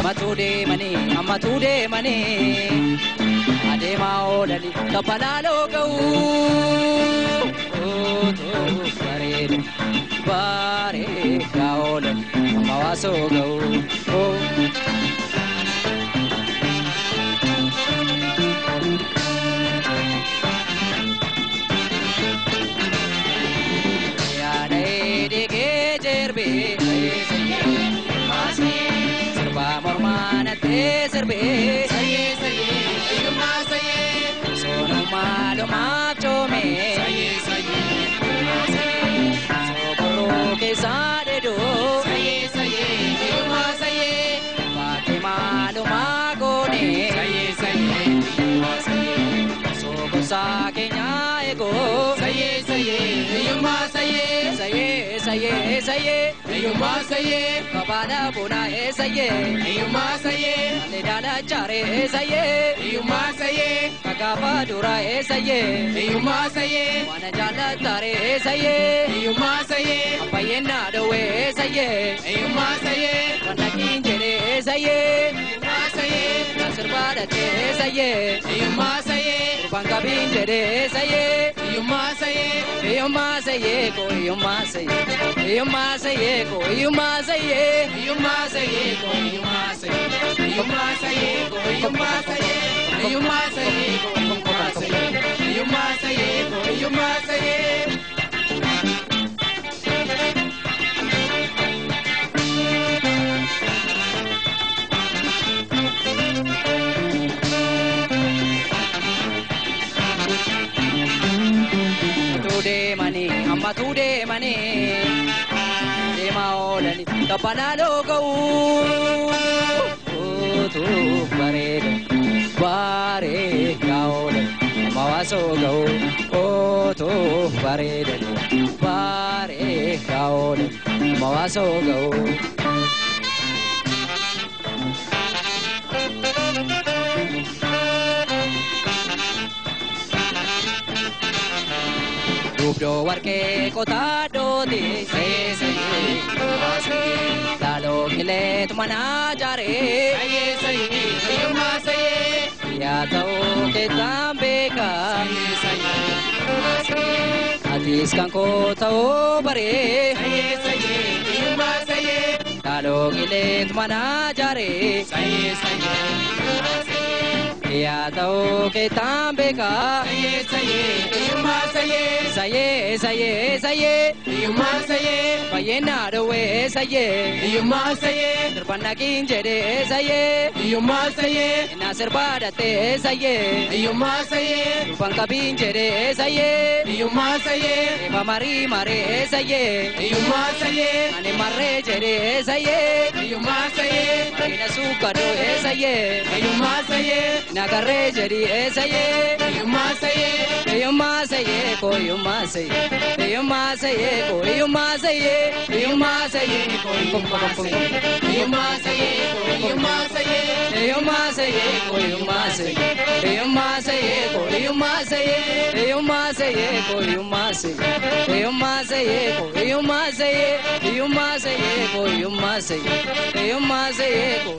amma today money. Adema olali kapalalo go. To bare kaolali mawaso go. Serbe saye yuma saye sono malo macho me saye sobro ke sare do saye yuma saye pate malo mago ne saye yuma saye sobo sa ke nya ego saye yuma saye yuma saye babana bona saye yuma saye le dala chare saye yuma saye kagaba dura saye yuma saye wana jala tare saye yuma saye apayena dowe saye yuma saye wana kinjere saye yuma saye nasrbara te saye yuma saye banga binjere saye yuma saye ko yuma saye ko yuma saye yuma saye ko yuma saye yuma saye ko yuma saye yuma saye ko yuma saye yuma saye ko yuma saye amma today money. Adema olali kapalalo go. To bare kaolali mawaso go. To bare kaolali mawaso go. Dubdo warke kota do de saye dalo kilet mana jare saye yuma saye ya to ke tambe ka saye adis kan ko to bare saye yuma saye dalo kilet mana jare saye ya to ke tambe ka saye yuma saye yuma saye bayena dowe saye yuma saye darbana kinjere saye yuma saye nasrbada te saye yuma saye banga binjere saye yuma saye mamari mare saye yuma saye ane mare jere saye yuma saye ina sukado saye yuma saye nagare jeri saye yuma saye ko yuma saye yuma saye ko yuma saye yuma saye ko yuma saye yuma saye ko yuma saye yuma saye ko yuma saye yuma saye ko yuma saye yuma saye ko yuma saye yuma saye ko yuma saye yuma saye ko yuma saye yuma saye ko